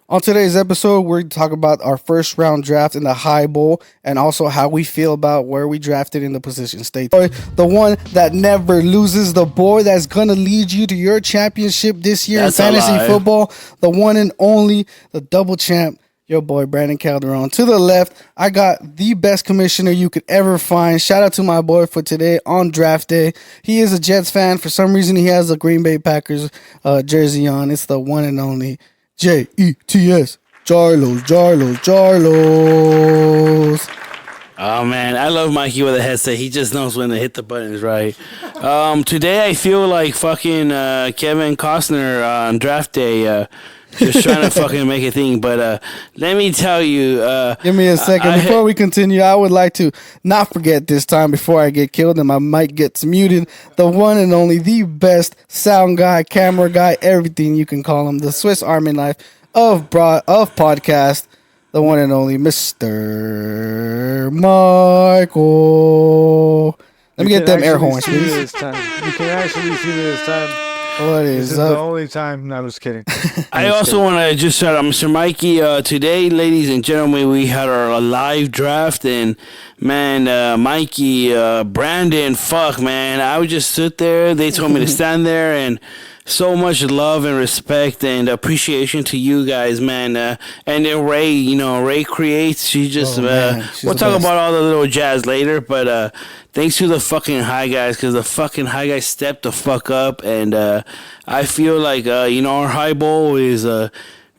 On today's episode, we're talking about our first round draft in the high bowl and also how we feel about where we drafted in the position. Stay tuned. The one that never loses, the boy that's going to lead you to your championship this year That's in fantasy football, the one and only, the double champ, your boy Brandon Calderon. To the left, I got the best commissioner you could ever find. Shout out to my boy for today on draft day. He is a Jets fan. For some reason, he has a Green Bay Packers jersey on. It's the one and only Jets. Jarlos. Oh man, I love Mikey with a headset. He just knows when to hit the buttons right. Today I feel like fucking Kevin Costner on draft day, just trying to fucking make a thing. But let me tell you, give me a second before we continue. I would like to not forget this time before I get killed and my mic gets muted. The one and only, the best sound guy, camera guy, everything you can call him, the Swiss Army knife of podcast. The one and only Mr. Michael. Let me get them air horns, please. You can actually see this time. What This is is up? the only time. No, I'm just kidding. I also want to just shout out Mr. Mikey. Today, ladies and gentlemen, we had our live draft, and man, Mikey, Brandon, fuck, man, I would just sit there. They told me to stand there, and so much love and respect and appreciation to you guys, man. And then Ray, Ray creates. She just, we'll talk about all the little jazz later, but thanks to the fucking high guys, because the fucking high guys stepped the fuck up, and I feel like, our high bowl is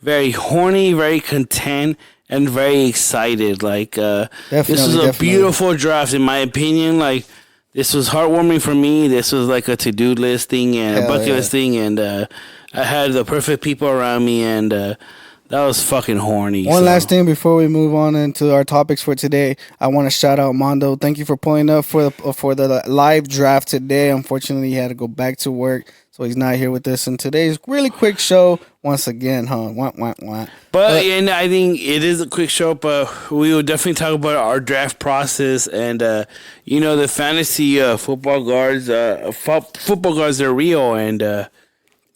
very horny, very content, and very excited. Like, this is a beautiful draft, in my opinion. Like, this was heartwarming for me. This was like a to-do list thing and a bucket list thing, and I had the perfect people around me, and that was fucking horny. One last thing before we move on into our topics for today, I want to shout out Mondo. Thank you for pulling up for the live draft today. Unfortunately, he had to go back to work, so he's not here with us. And today's really quick show once again, huh? But and I think it is a quick show, but we will definitely talk about our draft process and the fantasy football guards. Football guards are real, and let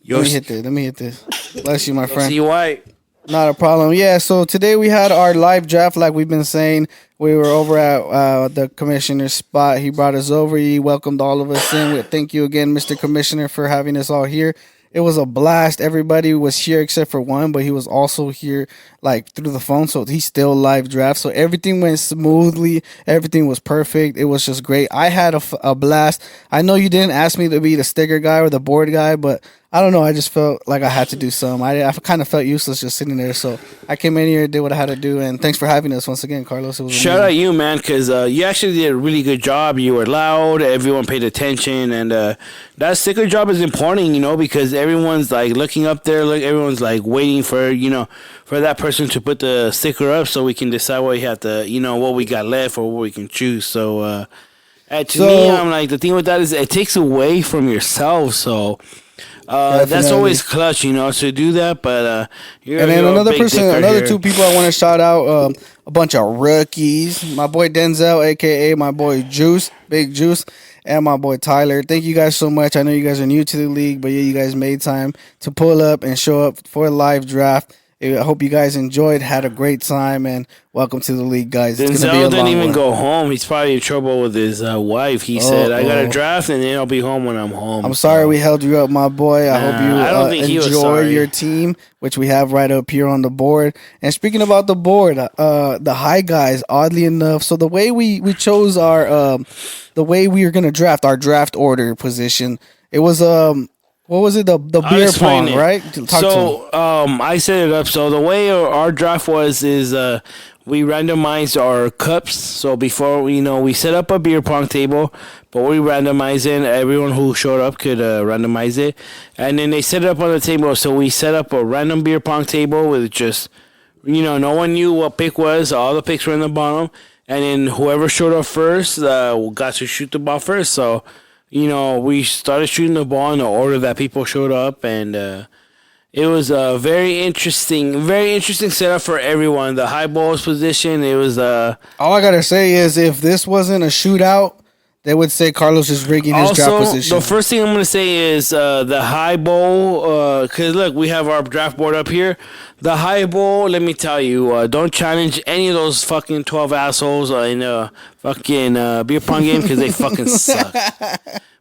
me hit this. Bless you, my friend. See White. Not a problem. Yeah, so today we had our live draft, like we've been saying. We were over at the commissioner's spot. He brought us over. He welcomed all of us in. Thank you again, Mr. Commissioner, for having us all here. It was a blast. Everybody was here except for one, but he was also here like through the phone, so he still live draft. So everything went smoothly. Everything was perfect. It was just great. I had a blast. I know you didn't ask me to be the sticker guy or the board guy, but I don't know. I just felt like I had to do some. I kind of felt useless just sitting there. So I came in here, did what I had to do, and thanks for having us once again, Carlos. It was Shout out you, man, because you actually did a really good job. You were loud. Everyone paid attention, and that sticker job is important, because everyone's like looking up there. Everyone's like waiting for for that person to put the sticker up so we can decide what we have to, what we got left or what we can choose. So to me, I'm like, the thing with that is it takes away from yourself. So. That's always clutch, to do that. But and then another two people I want to shout out. A bunch of rookies. My boy Denzel, aka my boy Juice, Big Juice, and my boy Tyler. Thank you guys so much. I know you guys are new to the league, but yeah, you guys made time to pull up and show up for a live draft. I hope you guys enjoyed, had a great time, and welcome to the league, guys. Denzel didn't even go home. He's probably in trouble with his wife. He said, I got a draft, and then I'll be home when I'm home. I'm sorry we held you up, my boy. I hope you enjoy your team, which we have right up here on the board. And speaking about the board, the high guys, oddly enough, so the way we chose the way we were going to draft, our draft order position, it was what was it? The beer pong, right? I set it up. So the way our draft is we randomized our cups. So before we set up a beer pong table, but we randomized it. Everyone who showed up could randomize it, and then they set it up on the table. So we set up a random beer pong table with just no one knew what pick was. All the picks were in the bottom, and then whoever showed up first got to shoot the ball first. So. We started shooting the ball in the order that people showed up, and it was a very interesting setup for everyone. The high balls position, it was all I gotta say is if this wasn't a shootout, they would say Carlos is rigging his draft Also, position. the first thing I'm going to say is the high bowl. Because, look, we have our draft board up here. The high bowl, let me tell you, don't challenge any of those fucking 12 assholes in a fucking beer pong game because they fucking suck.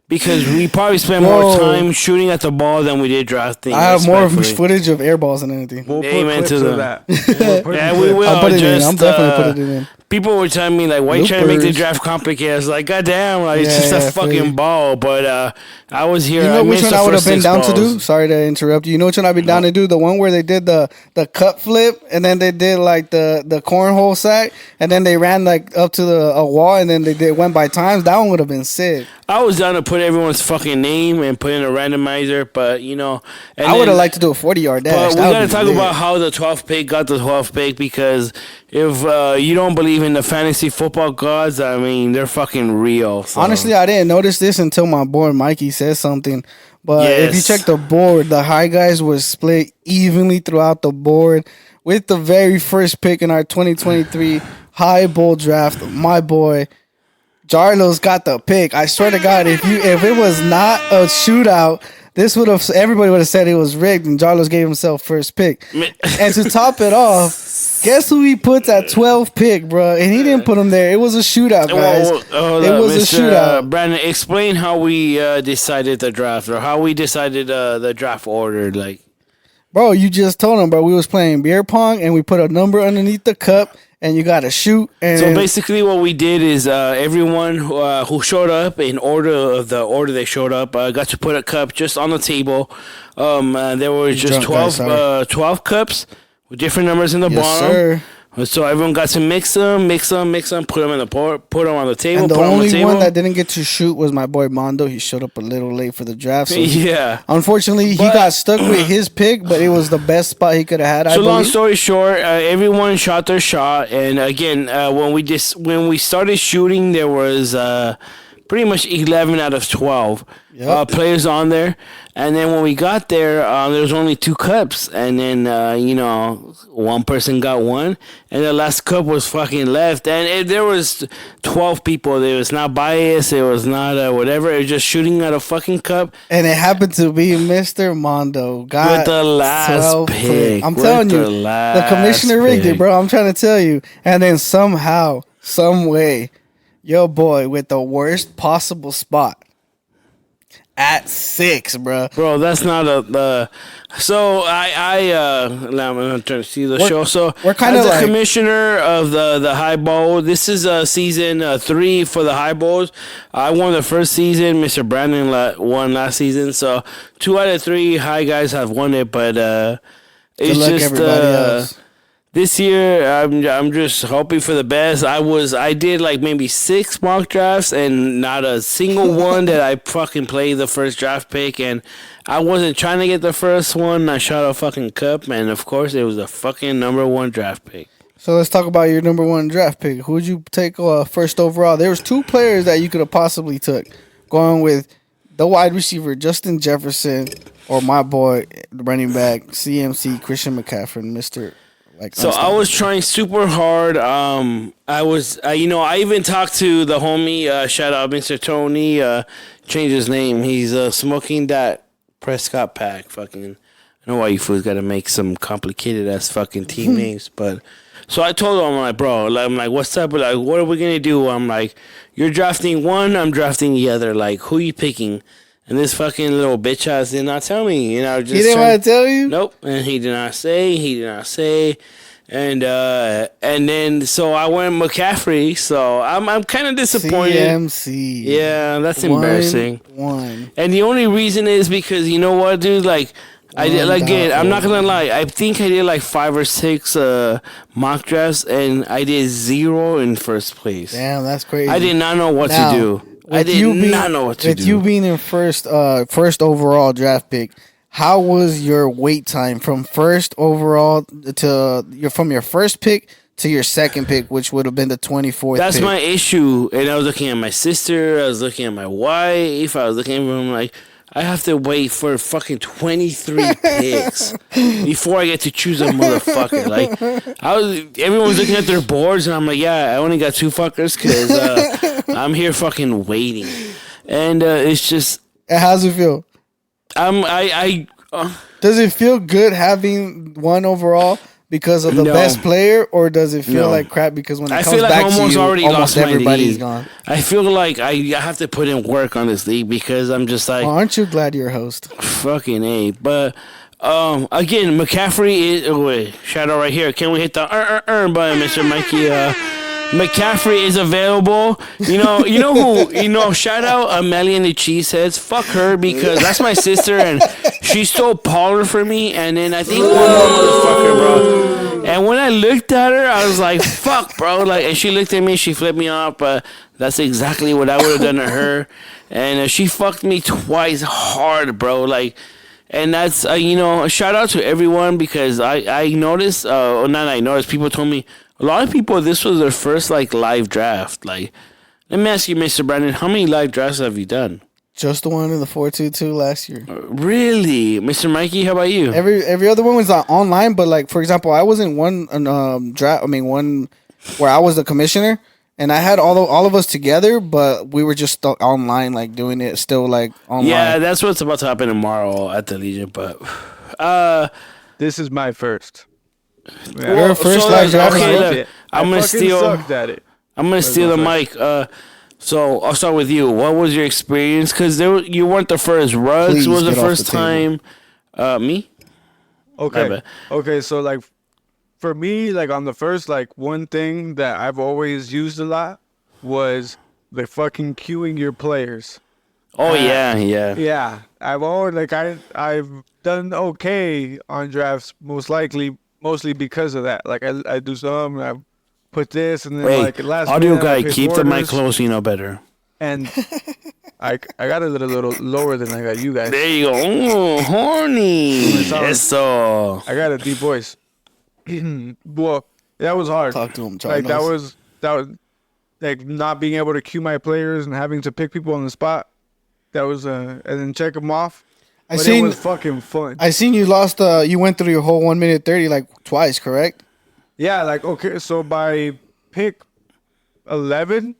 Because we probably spent more time shooting at the ball than we did drafting. I have more footage of air balls than anything. We'll put Amen clips to of that. that. Yeah, we will. I'll put it in. I'm definitely putting it in. People were telling me, like, why you trying to make the Bloopers. draft complicated? I was like, goddamn, like, it's Yeah, just yeah, a fucking feel you. ball. But I was here. You know I which missed one the I would have first been 6 down to balls. do? Sorry to interrupt you. You know which one I'd be down to do? The one where they did the cup flip and then they did like the cornhole sack and then they ran like up to a wall and then they went by times. That one would have been sick. I was down to put everyone's fucking name and put in a randomizer, but, you know. And I would have then- liked to do a 40-yard dash. But we That would got to be talk lit. about how the 12th pick got the 12th pick because if you don't believe in the fantasy football gods, I mean, they're fucking real. So. Honestly, I didn't notice this until my boy Mikey said something. But if you Yes. check the board, the high guys were split evenly throughout the board. With the very first pick in our 2023 high bowl draft, my boy Jarlos got the pick. I swear to God, if it was not a shootout, everybody would have said it was rigged, and Jarlos gave himself first pick. And to top it off, guess who he puts at 12 pick, bro? And he didn't put him there. It was a shootout, guys. It was a shootout. Brandon, explain how we decided the draft or how we decided the draft order. Like, Bro, you just told him, bro. We was playing beer pong, and we put a number underneath the cup, and you got to shoot. And so basically, what we did is everyone who showed up in order of the order they showed up got to put a cup just on the table. There were just drunk, guys, 12 cups with different numbers in the yes, bottom. sir. So everyone got to mix them, put them in the put them on the table. And the put 'em on only the table. one that didn't get to shoot was my boy Mondo. He showed up a little late for the draft. So yeah. unfortunately, he But- got stuck with his pick, but it was the best spot he could have had. So I long believe. story short, everyone shot their shot, and again, when we started shooting, there was pretty much 11 out of 12 Yep. players on there, and then when we got there, there was only 2 cups, and then one person got one, and the last cup was fucking left, and there was 12 people. It was not biased. It was not whatever. It was just shooting at a fucking cup. And it happened to be Mr. Mondo. Got With the last 12 pick. I'm With telling you, the the last commissioner rigged it, pick. bro. I'm trying to tell you. And then somehow, some way, your boy with the worst possible spot at 6, bro. Bro, that's not so I'm trying to see the show. So we're kinda as the like- commissioner of the high bowl. This is season 3 for the high bowls. I won the first season. Mr. Brandon won last season. So 2 out of 3 high guys have won it, but it's Good luck, just everybody else. this year, I'm just hoping for the best. I did like maybe 6 mock drafts, and not a single one that I fucking played the first draft pick. And I wasn't trying to get the first one. I shot a fucking cup, and of course, it was the fucking number 1 draft pick. So let's talk about your number 1 draft pick. Who would you take first overall? There was 2 players that you could have possibly took, going with the wide receiver Justin Jefferson or my boy the running back CMC Christian McCaffrey, Mr. So I was trying super hard. I even talked to the homie. Shout out, Mr. Tony. Changed his name. He's smoking that Prescott pack. Fucking. I don't know why you fools got to make some complicated ass fucking team names, but. So I told him, I'm like, bro, I'm like, what's up? Like, what are we gonna do? I'm like, you're drafting one, I'm drafting the other. Like, who you picking? And this fucking little bitch ass did not tell me. You know, just He didn't want to tell you? Nope. And he did not say. And then so I went McCaffrey. So I'm kind of disappointed. CMC. Yeah, that's embarrassing. 1. And the only reason is because you know what, dude? Like I did again. I'm not gonna lie. I think I did like 5 or 6 mock drafts, and I did 0 in first place. Damn, that's crazy. I did not know what Now, to do. I did not know what to do. With you being in first overall draft pick, how was your wait time from first overall from your first pick to your second pick, which would have been the 24th That's pick? my issue. And I was looking at my sister. I was looking at my wife. I was looking at them like, I have to wait for fucking 23 picks before I get to choose a motherfucker. Like, everyone was looking at their boards, and I'm like, yeah, I only got 2 fuckers because I'm here fucking waiting, and it's just And how's it feel? I Does it feel good having one overall because of the No. best player, or does it feel No. like crap because when it I comes feel like back I to almost you, already almost lost my everybody's league. gone? I feel like I have to put in work on this league because I'm just like Well, aren't you glad you're a host? fucking A. But again, McCaffrey is wait, shout out right here. Can we hit the button, Mr. Mikey? McCaffrey is available. You know who, shout out Amelia and the Cheeseheads. Fuck her because that's my sister and she stole Pollard for me. And then I think one more motherfucker, bro. And when I looked at her, I was like, fuck, bro. Like, and she looked at me, she flipped me off, but that's exactly what I would have done to her. And she fucked me twice hard, bro. Like, and that's, a shout out to everyone because I noticed, people told me, a lot of people, this was their first, like, live draft. Like, let me ask you, Mr. Brandon, how many live drafts have you done? Just the one in the 4-2-2 last year. Really? Mr. Mikey, how about you? Every other one was online, but like for example, I was in one draft. I mean, one where I was the commissioner, and I had all of us together, but we were just stuck online, like doing it still like online. Yeah, that's what's about to happen tomorrow at the Legion, but... This is my first. Your first live draft. okay, is- look, I'm gonna fucking steal- sucked at it. I'm gonna steal the mic. So I'll start with you. What was your experience? Because you weren't the first. Rugs Please was the get off first the table. time. Me? My Okay. bad. Okay, so like for me, like on the first, like one thing that I've always used a lot was the fucking queuing your players. Oh yeah. Yeah. I've always I've done okay on drafts mostly because of that. Like I do some, I put this and then Wait, like last audio minute, I guy, pick keep the mic orders, close. You know better. And I got it a little lower than I got you guys. There you go. Ooh, horny. Sorry. Eso. I got a deep voice. Well, that was hard. Talk to him, Like that Charles. was like not being able to queue my players and having to pick people on the spot. That was and then check them off. I But seen it was fucking fun. I seen you lost. You went through your whole 1 minute 30 like twice, correct? Yeah, like okay, so by pick 11,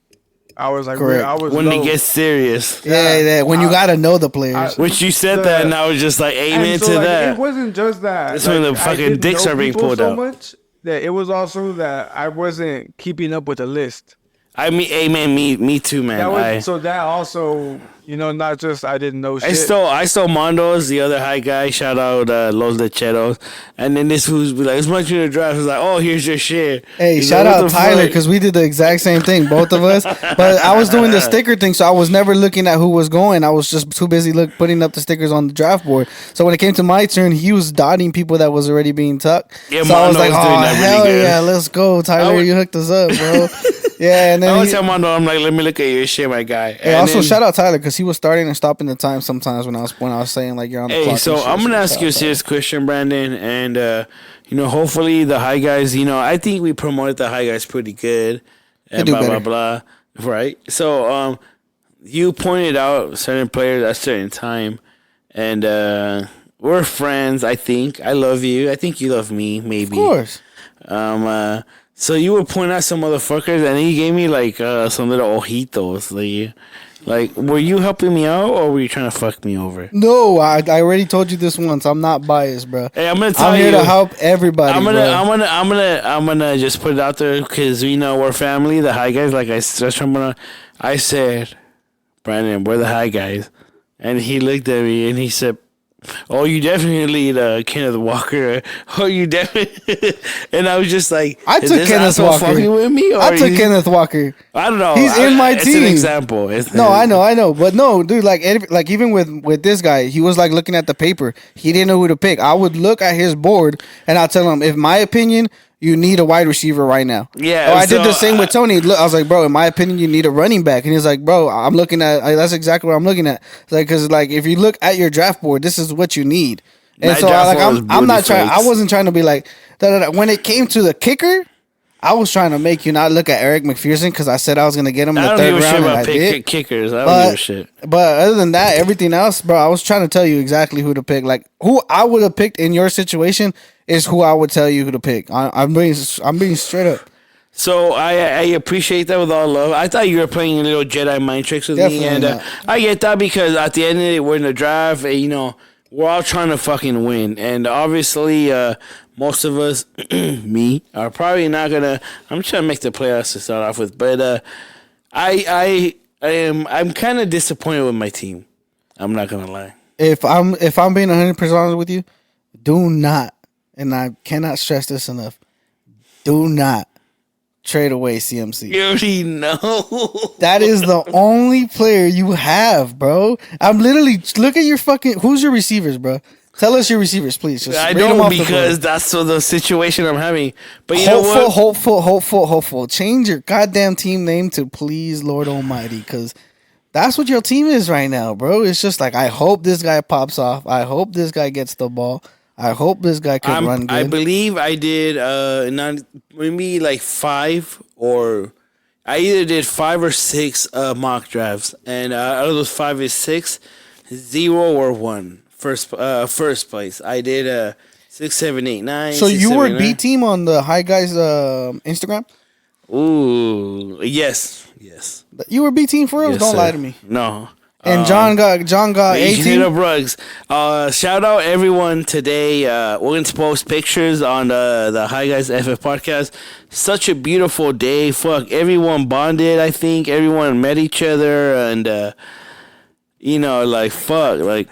I was like, Correct. I was When low. it gets serious. Yeah. When you gotta know the players. Which you said that, and I was just like, And amen so, to like, that. It wasn't just that. That's when the I fucking didn't dicks know are being people pulled so out. much that it was also that I wasn't keeping up with the list. I mean, amen. Me too, man. That was, so that also, not just I didn't know shit. I stole Mondo's, the other high guy. Shout out Los Lecheros. And then this who's be like, as much in the draft was like, oh, here's your shit. Hey, He's shout like, what out the Tyler fuck? because we did the exact same thing, both of us. But I was doing the sticker thing, so I was never looking at who was going. I was just too busy putting up the stickers on the draft board. So when it came to my turn, he was dotting people that was already being tucked. Yeah, so I was Mondo like, was doing oh that really hell good." yeah, let's go, Tyler. would- You hooked us up, bro. Yeah, and I then would tell Mondo, I'm like, let me look at your shit, my guy. hey, also shout out Tyler because he was starting and stopping the time sometimes when I was saying like you're on the Hey, clock. so and shit. I'm gonna So ask shout you a out Tyler. serious question, Brandon, and hopefully the high guys. I think we promoted the high guys pretty good, and do blah better. blah blah. Right. So you pointed out certain players at a certain time, and we're friends. I think I love you. I think you love me. Maybe. Of course. So you would point out some motherfuckers, and he gave me like some little ojitos. Like, were you helping me out, or were you trying to fuck me over? No, I already told you this once. I'm not biased, bro. Hey, I'm gonna tell I'm you. here to help everybody. I'm bro. gonna just put it out there because we're family, the high guys. Like I said, Brandon, we're the high guys, and he looked at me and he said, "Oh, you definitely the Kenneth Walker. Oh, you definitely." And I was just like, I "Is took this Kenneth asshole Walker. fucking with me, or I took is- Kenneth Walker. I don't know. He's in my It's team. an example. No, I know, but no, dude. Like even with this guy, he was like looking at the paper. He didn't know who to pick. I would look at his board and I'll tell him, if my opinion, you need a wide receiver right now. Yeah, I did so, the same with Tony. Look, I was like, bro, in my opinion, you need a running back, and he's like, bro, I'm looking at. That's exactly what I'm looking at. It's like, because like if you look at your draft board, this is what you need. And My so draft board was I'm not booty trying. I flakes. wasn't trying to be like. When it came to the kicker, I was trying to make you not look at Eric McPherson because I said I was going to get him in I the don't third give a shit round, and about I did. kickers. I don't give a shit. But other than that, everything else, bro, I was trying to tell you exactly who to pick. Like who I would have picked in your situation is who I would tell you who to pick. I'm being straight up. So I appreciate that with all love. I thought you were playing a little Jedi mind tricks with me, Definitely and not. I get that because at the end of it, we're in the draft, and, we're all trying to fucking win, and obviously, most of us, me, are probably not gonna. I'm trying to make the playoffs to start off with, but I'm kind of disappointed with my team. I'm not gonna lie. If I'm being 100% honest with you, do not, and I cannot stress this enough, do not trade away CMC. You already know. That is the only player you have, bro. I'm literally look at your fucking. Who's your receivers, bro? Tell us your receivers, please. Just I read them don't off the because board. that's the situation I'm having. But you know Hopeful, what? hopeful. Change your goddamn team name to Please Lord Almighty, because that's what your team is right now, bro. It's just like, I hope this guy pops off. I hope this guy gets the ball. I hope this guy can run good. I believe I did not maybe like 5 or I either did 5 or 6 mock drafts, and out of those 5 or 6, 0 or 1 first place. I did 6, 7, 8, 9. So 6, you 7, were 8, B 9. team on the High Guys Instagram? Ooh, yes. You were B team for real? Yes, Don't sir. lie to me. No. And John got A Agent team. of Rugs. Shout out everyone today. We're going to post pictures on the Hi Guys FF podcast. Such a beautiful day. Fuck, everyone bonded, I think. Everyone met each other. And, like, fuck. Like,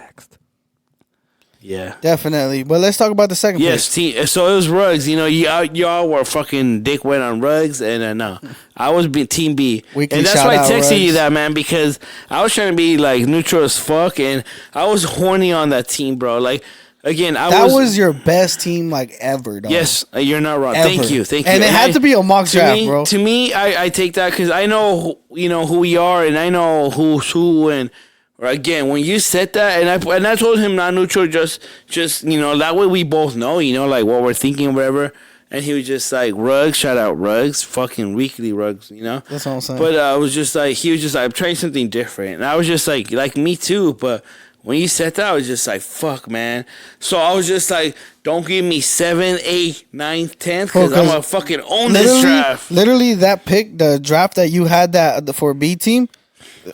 yeah. Definitely. But let's talk about the second Yes, so it was Rugs. Y'all were fucking dick wet on Rugs, and no, I was Team B, Weekly and that's shout why I out, texted you Rugs. that, man, because I was trying to be like neutral as fuck, and I was horny on that team, bro. Like, again, That was your best team like ever, dog. Yes, you're not wrong. Ever. Thank you. And it had to be a mock draft, me, bro. To me, I take that because I know who we are, and I know who's who, and again, when you said that, and I told him not neutral, just that way we both know, like what we're thinking or whatever. And he was just like, Rugs, shout out Rugs, fucking weekly Rugs, That's what I'm saying. But I was just like, he was just like, I'm trying something different, and I was just like me too, but. When you said that, I was just like, fuck, man. So I was just like, don't give me 7, 8, 9, 10, because I'm going to fucking own this draft. Literally, that pick, the draft that you had for B team,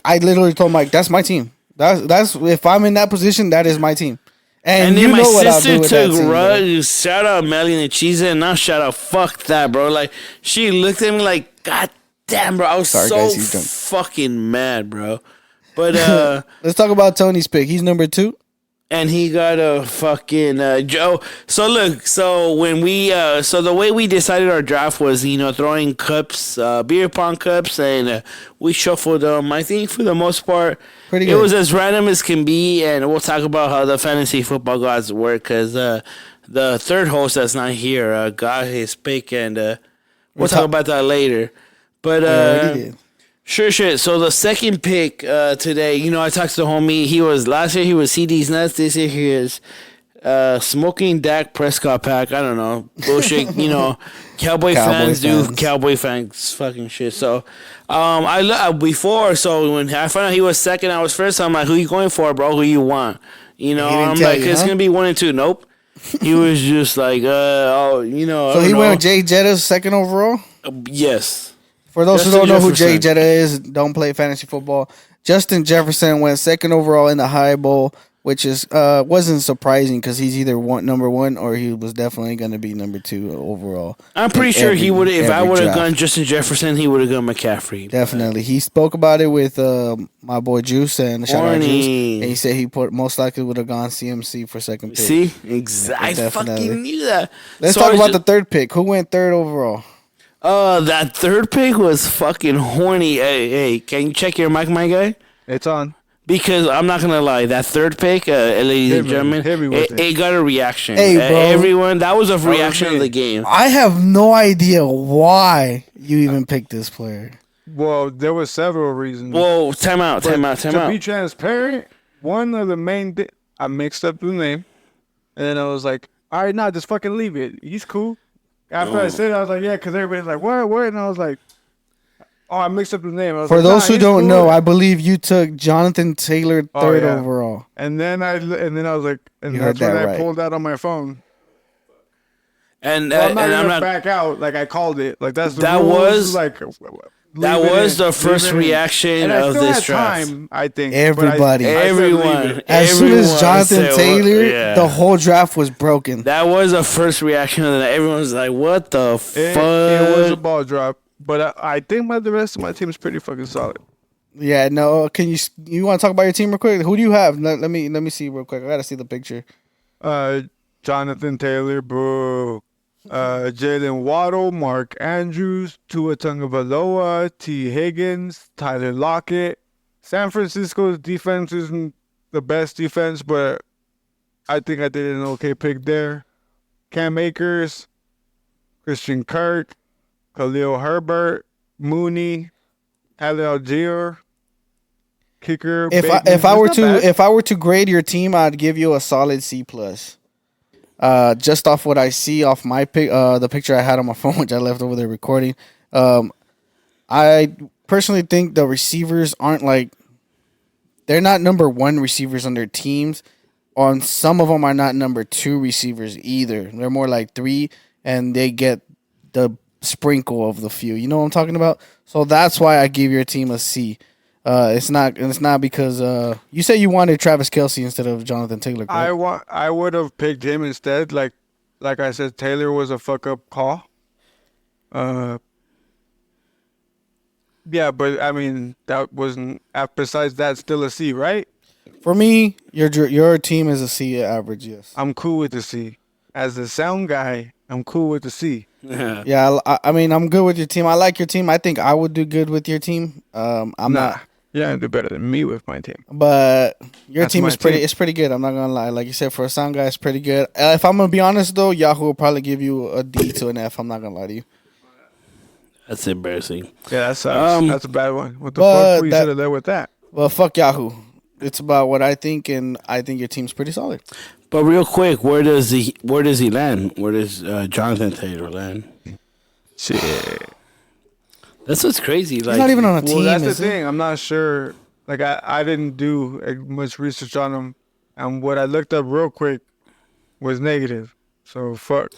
I literally told Mike, that's my team. That's if I'm in that position, that is my team. And then you my know what I'll sister do with that took team, bro. Rugs. Shout out Melly and Cheese, and now shout out, fuck that, bro. Like, she looked at me like, God damn, bro. I was Sorry, so guys, he's drunk. fucking mad, bro. But, Let's talk about Tony's pick. He's number 2. and he got a fucking Joe. So look, so when we so the way we decided our draft was, throwing cups, beer pong cups, and we shuffled them. I think for the most part, Pretty it good. was as random as can be, and we'll talk about how the fantasy football gods work because the third host that's not here got his pick, and we'll talk about that later. But already did. Sure. So the second pick today, I talked to the homie. Last year he was CD's nuts. This year he is smoking Dak Prescott pack. I don't know, bullshit. Cowboy fans do Cowboy fans fucking shit. So before. So when I found out he was second, I was first. I'm like, who you going for, bro? Who you want? I'm like, it's gonna be 1 and 2. Nope. He was just like, So he went with Jay Jetta second overall. Yes. For those Justin who don't know who Jay Jefferson. Jetta is, don't play fantasy football. Justin Jefferson went second overall in the High Bowl, which is wasn't surprising because he's either number 1 or he was definitely going to be number 2 overall. I'm pretty sure he would. If I every would have draft. gone Justin Jefferson, he would have gone McCaffrey. Definitely. He spoke about it with my boy Juice and shout out Juice. Horny. And he said he most likely would have gone CMC for second pick. See, exactly. I Definitely. fucking knew that. Let's So talk I was about the ju- third pick. Who went third overall? That third pick was fucking horny. Hey, can you check your mic, my guy? It's on. Because I'm not gonna lie, that third pick, ladies Hit and me gentlemen, with it got a reaction. Hey, bro. Everyone, that was a was reaction me. of the game. I have no idea why you even picked this player. Well, there were several reasons. Whoa, time out. To be transparent, one of the main I mixed up the name, and then I was like, all right, nah, just fucking leave it. He's cool. After I said it, I was like, yeah, because everybody's like, what? And I was like, oh, I mixed up the name. I was For like, those nah, who he's don't cool. know, I believe you took Jonathan Taylor third yeah. overall. And then I was like, and You that's heard when that I right. pulled out on my phone. And Well, I'm not and I'm gonna not. back out. Like I called it. Like that's the That rules. was- Like That leave it was in, the first leave it in. reaction And I of still this had draft. time, I think. Everybody. But I said leave Everyone. it. As soon as Everyone Jonathan said, Taylor, yeah. the whole draft was broken. That was the first reaction of that. Everyone was like, "What the fuck?" It was a ball drop. But I think the rest of my team is pretty fucking solid. Yeah, no. Can you want to talk about your team real quick? Who do you have? Let me see real quick. I gotta see the picture. Jonathan Taylor, boo. Jalen Waddle, Mark Andrews, Tua Tagovailoa, T. Higgins, Tyler Lockett. San Francisco's defense isn't the best defense, but I think I did an okay pick there. Cam Akers, Christian Kirk, Khalil Herbert, Mooney, Tyler Algier, kicker. If Bateman. if I were to grade your team, I'd give you a solid C plus. Just off what I see off my pic, the picture I had on my phone, which I left over there recording. I personally think the receivers aren't they're not number one receivers on their teams. On some of them are not number two receivers either. They're more like three, and they get the sprinkle of the few. You know what I'm talking about? So that's why I give your team a C. It's not because you said you wanted Travis Kelce instead of Jonathan Taylor. Correct? I would have picked him instead. Like I said, Taylor was a fuck up call. Yeah, but I mean that wasn't. Besides that, still a C, right? For me, your team is a C average. Yes. I'm cool with the C. As the sound guy, I'm cool with the C. Yeah, I mean, I'm good with your team. I like your team. I think I would do good with your team. I'm not. Yeah, do better than me with my team. But your That's team my is pretty. team. It's pretty good. I'm not gonna lie. Like you said, for a sound guy, it's pretty good. If I'm gonna be honest though, Yahoo will probably give you a D to an F. I'm not gonna lie to you. That's embarrassing. Yeah, that sucks. That's a bad one. What the but fuck? We should have led with that. Well, fuck Yahoo. It's about what I think, and I think your team's pretty solid. But real quick, where does he land? Where does Jonathan Taylor land? Shit. That's what's crazy. Like, He's not even on a Well, team. that's the Is he? thing. I'm not sure. Like I didn't do much research on him, and what I looked up real quick was negative. So fuck.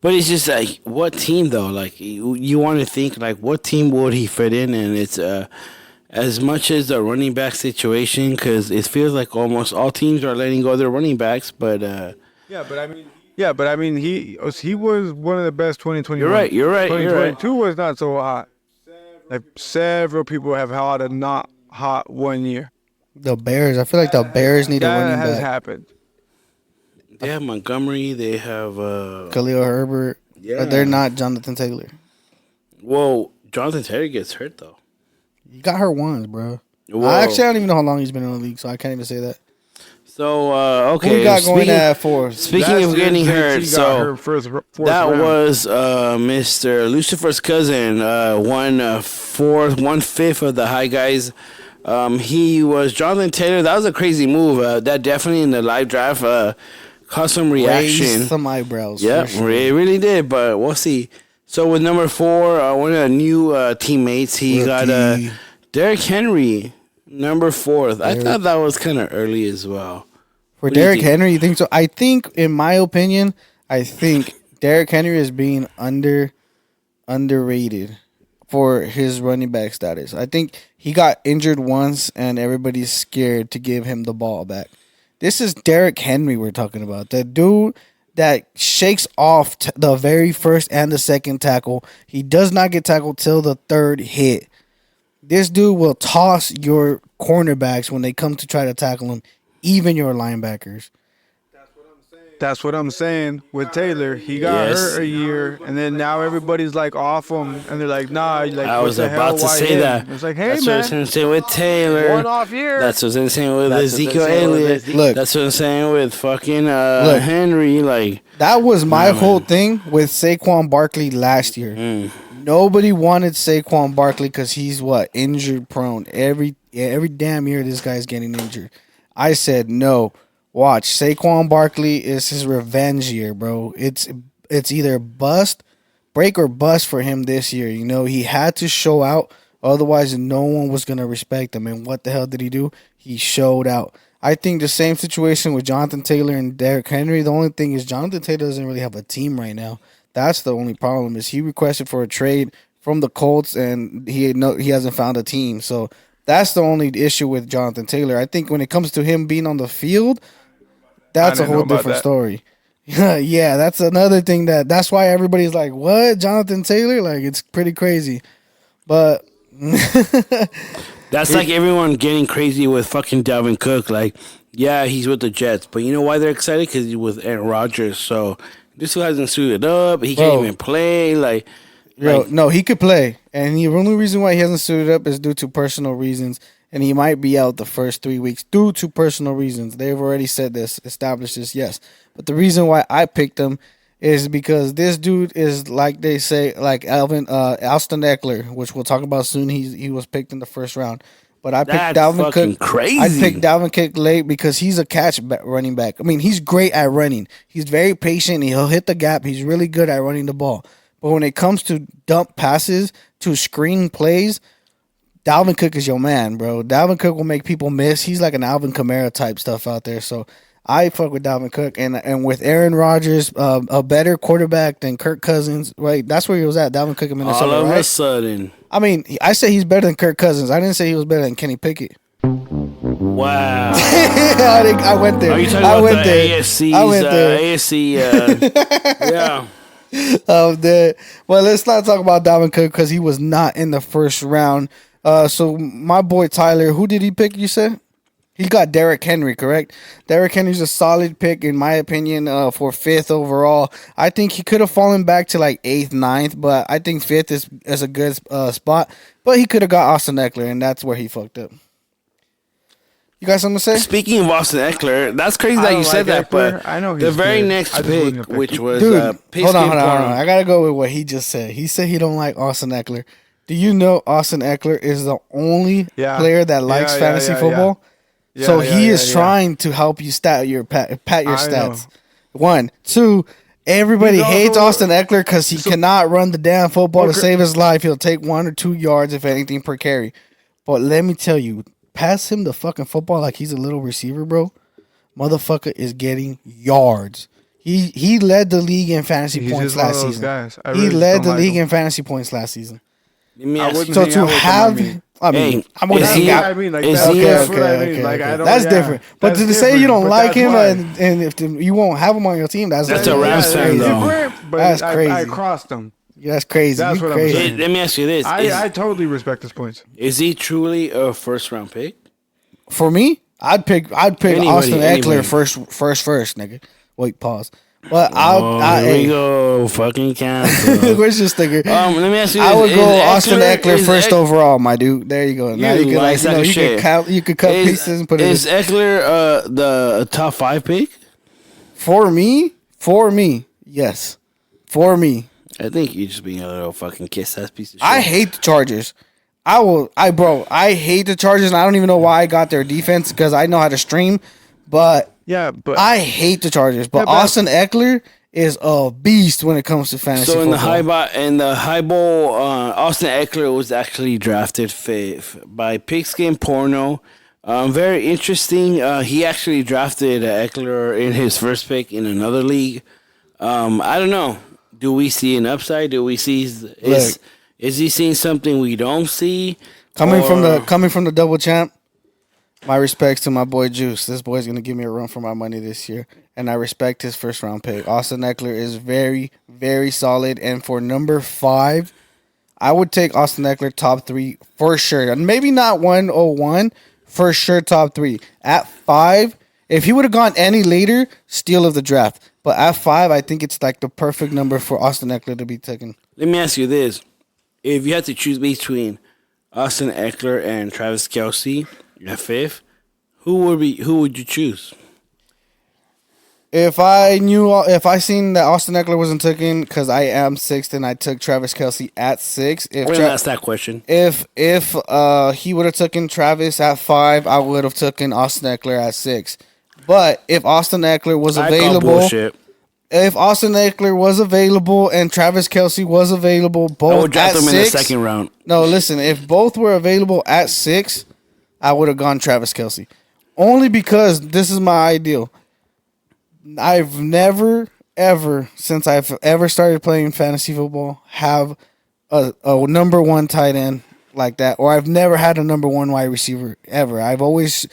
But it's just like, what team though? Like, you want to think like, what team would he fit in? And it's as much as the running back situation, because it feels like almost all teams are letting go of their running backs. But Yeah, but I mean, he was one of the best 2021. You're right. 2022 was not so hot. Like several people have had a not hot 1 year. The Bears. I feel like the Bears need a That running has back. happened. they have Montgomery. They have Khalil Herbert. Yeah. But they're not Jonathan Taylor. well, Jonathan Taylor gets hurt though. You got her once, bro. Whoa. I don't even know how long he's been in the league, so I can't even say that. So okay. Who we got going at fourth? Speaking Last of year, getting JT hurt, got so hurt fourth that round. was Mr. Lucifer's cousin, 1/5 of the high guys. He was Jonathan Taylor. That was a crazy move. That definitely in the live draft caused some reaction. Raised some eyebrows. Yeah, for sure. it really did, but we'll see. So with number 4, one of the new teammates, he got Rookie. Derrick Henry, number 4th. I thought that was kind of early as well. For What do you Derrick think? Henry, you think so? I think, in my opinion, Derrick Henry is being underrated for his running back status. I think he got injured once, and everybody's scared to give him the ball back. This is Derrick Henry we're talking about. The dude that shakes off the very first and the second tackle. He does not get tackled till the third hit. This dude will toss your cornerbacks when they come to try to tackle him, even your linebackers. That's what I'm saying with Taylor. He got Yes. hurt a year, and then now everybody's like off him, and they're like, "Nah." Like, I what was the hell, about to why say him? that. It's like, hey That's what I'm man, saying with Taylor. one off year. That's what I'm saying with That's what Ezekiel I'm saying with Elliott. Look. That's what I'm saying with fucking Look. Henry. Like, That was my Nah, whole man. thing with Saquon Barkley last year. Nobody wanted Saquon Barkley because he's injured prone. Every damn year this guy's getting injured. I said no. Watch, Saquon Barkley is his revenge year, bro. It's either break or bust for him this year. You know, he had to show out, otherwise no one was gonna respect him. And what the hell did he do? He showed out. I think the same situation with Jonathan Taylor and Derrick Henry. The only thing is Jonathan Taylor doesn't really have a team right now. That's the only problem. Is he requested for a trade from the Colts and he hasn't found a team. So that's the only issue with Jonathan Taylor. I think when it comes to him being on the field, that's a didn't know whole about different that. story. Yeah, that's another thing that's why everybody's like, "What, Jonathan Taylor?" Like it's pretty crazy. But That's like everyone getting crazy with fucking Dalvin Cook. Like, yeah, he's with the Jets, but you know why they're excited? Because he's with Aaron Rodgers. So this who hasn't suited up. He can't Bro. even play. Like, no, he could play, and the only reason why he hasn't suited up is due to personal reasons, and he might be out the first 3 weeks due to personal reasons. They've already said this, established this, yes. But the reason why I picked him is because this dude is like they say, like Alston Eckler, which we'll talk about soon. He was picked in the first round, but I picked that's Dalvin fucking Cook. crazy. I picked Dalvin Cook late because he's a running back. I mean, he's great at running. He's very patient. He'll hit the gap. He's really good at running the ball. But when it comes to dump passes, to screen plays, Dalvin Cook is your man, bro. Dalvin Cook will make people miss. He's like an Alvin Kamara type stuff out there. So I fuck with Dalvin Cook. And with Aaron Rodgers, a better quarterback than Kirk Cousins, right? That's where he was at, Dalvin Cook in Minnesota, all of right? a sudden, I mean, I say he's better than Kirk Cousins. I didn't say he was better than Kenny Pickett. wow. I went there. Are you talking I about went the there. AFC's, I went there. AFC? Yeah. Well, let's not talk about Dalvin Cook because he was not in the first round. So my boy Tyler, who did he pick? You said he got Derrick Henry, correct? Derrick Henry's a solid pick in my opinion for 5th overall. I think he could have fallen back to like 8th, 9th, but I think 5th is a good spot. But he could have got Austin Eckler, and that's where he fucked up. You got something to say? Speaking of Austin Eckler, that's crazy I that don't you said like that, but Eckler. I know the he's very good. next I just wouldn't pick, have picked which him. was Dude, hold on. Porno. I gotta go with what he just said. He said he don't like Austin Eckler. Do you know Austin Eckler is the only player that likes fantasy football? Yeah, So yeah, he yeah, is yeah. trying to help you pat your I stats. know. 1, 2. Everybody He's also- hates Austin Eckler because he cannot run the damn football to Okay. save his life. He'll take 1 or 2 yards if anything per carry. But let me tell you, pass him the fucking football like he's a little receiver, bro. Motherfucker is getting yards. He led the league in fantasy He's points just one of last those season. guys. I He really led don't the like league him. in fantasy points last season. Let me I ask wouldn't you, So hang to out with him, have, I mean, Is I'm gonna is hang he- out. I mean, like is that's, he- that's what I mean. Like I don't. That's yeah, different. But that's to say you different, don't but like that's him why. and if you won't have him on your team, that's That's a crazy. Rams fan, it's though. different, but That's I crazy. crossed him. That's crazy. That's You what I'm crazy. saying. let me ask you this: I totally respect his points. is he truly a first round pick? For me, I'd pick Anybody, Austin Eckler anybody. first, nigga. Wait, pause. But Here we go, fucking cancel. where's your sticker? Let me ask you: I would this. go Is Austin Eckler is first Eck- overall, my dude. There you go. Now you can like sack of you shit. can cut pieces and put it. Is Eckler the top 5 pick? For me, yes. For me, I think you're just being a little fucking kiss ass piece of shit. I hate the Chargers. I hate the Chargers, and I don't even know why I got their defense because I know how to stream, but Yeah, but I hate the Chargers. But Yeah, but- Austin Eckler is a beast when it comes to fantasy So in football. the high bowl, Austin Eckler was actually drafted 5th by Pigskin Porno. Very interesting. He actually drafted Eckler in his first pick in another league. I don't know. Do we see an upside? Do we see is he seeing something we don't see? Coming from Or- the double champ, my respects to my boy Juice. This boy's gonna give me a run for my money this year, and I respect his first round pick. Austin Eckler is very, very solid, and for number 5, I would take Austin Eckler top 3 for sure. And maybe not 101, for sure top 3. At 5, if he would have gone any later, steal of the draft. But at 5, I think it's like the perfect number for Austin Eckler to be taken. Let me ask you this: if you had to choose between Austin Eckler and Travis Kelce at 5th, who would you choose? If I seen that Austin Eckler wasn't taken because I am 6th and I took Travis Kelce at 6. We're gonna ask that question. If he would have taken Travis at 5, I would have taken Austin Eckler at 6. But if Austin Eckler was I call available, bullshit. if Austin Eckler was available and Travis Kelce was available, I both would draft at him in the 6. second round. No, listen. If both were available at 6, I would have gone Travis Kelce. Only because this is my ideal. I've never, ever since I've ever started playing fantasy football have a number one tight end like that, or I've never had a number one wide receiver ever. I've always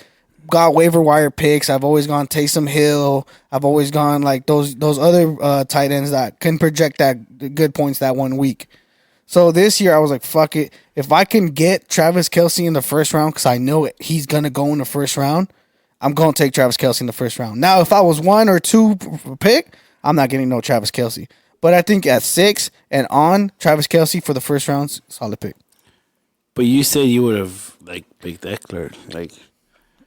got waiver wire picks. I've always gone Taysom Hill. I've always gone like those other tight ends that can project that good points that 1 week. So this year I was like, fuck it. If I can get Travis Kelce in the first round, because I know he's going to go in the first round, I'm going to take Travis Kelce in the first round. Now, if I was 1 or 2 pick, I'm not getting no Travis Kelce. But I think at 6 and on, Travis Kelce for the first round, solid pick. But you said you would have like picked Eckler. Like,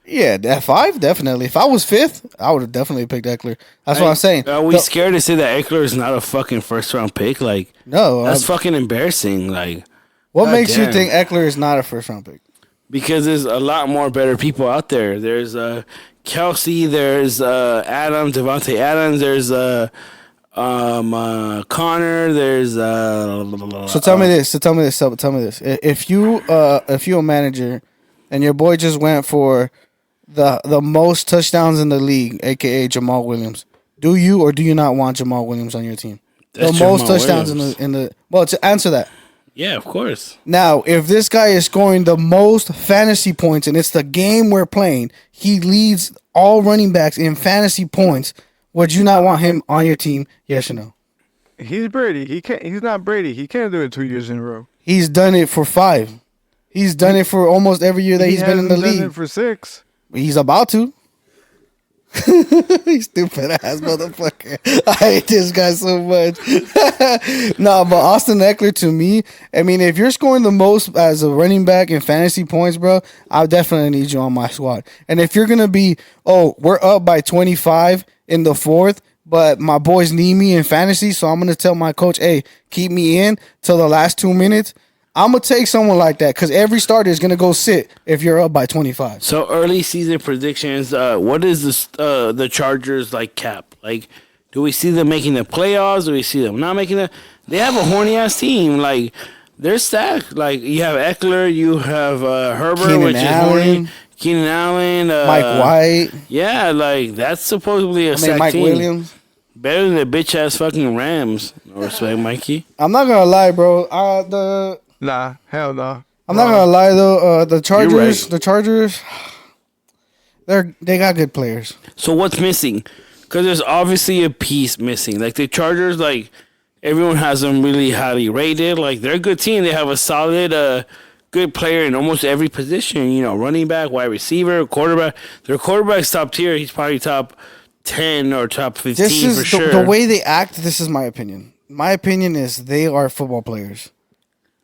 yeah, at 5, definitely. If I was 5th, I would have definitely picked Eckler. That's what I'm saying. Are we scared to say that Eckler is not a fucking first round pick? Like, no, that's fucking embarrassing. Like, what God makes damn. you think Eckler is not a first round pick? Because there's a lot more better people out there. There's Kelsey, there's Adams, Devontae Adams, there's Connor, there's So tell me this. If you a manager and your boy just went for the most touchdowns in the league, aka Jamal Williams, do you or do you not want Jamal Williams on your team? That's the most Jamal touchdowns Williams. in the well, to answer that. Yeah, of course. Now, if this guy is scoring the most fantasy points and it's the game we're playing, he leads all running backs in fantasy points. Would you not want him on your team? Yes or no? He's Brady. He can't. He's not Brady. He can't do it 2 years in a row. He's done it for 5. He's done it for almost every year that he's been in the hasn't done league. it for 6. He's about to. You stupid ass motherfucker. I hate this guy so much. No, but Austin Eckler, to me, I mean, if you're scoring the most as a running back in fantasy points, bro, I definitely need you on my squad. And if you're going to be, we're up by 25 in the 4th, but my boys need me in fantasy, so I'm going to tell my coach, hey, keep me in till the last 2 minutes. I'm going to take someone like that because every starter is going to go sit if you're up by 25. So early season predictions. What is the Chargers like cap? Like, do we see them making the playoffs? Do we see them not making the? They have a horny ass team. Like, they're stacked. Like, you have Eckler, you have Herbert, Keenan which Allen. is horny. Keenan Allen, Mike White. Yeah, like that's supposedly a stacked Mike team. Williams. Better than the bitch ass fucking Rams. No respect, Mikey. I'm not going to lie, bro. Nah, hell no. I'm not gonna lie though. The Chargers, right. they got good players. So what's missing? Because there's obviously a piece missing. Like the Chargers, like everyone has them really highly rated. Like they're a good team. They have a solid, good player in almost every position. You know, running back, wide receiver, quarterback. Their quarterback's top tier. He's probably top 10 or top 15 This is for sure. the way they act. This is my opinion. My opinion is they are football players.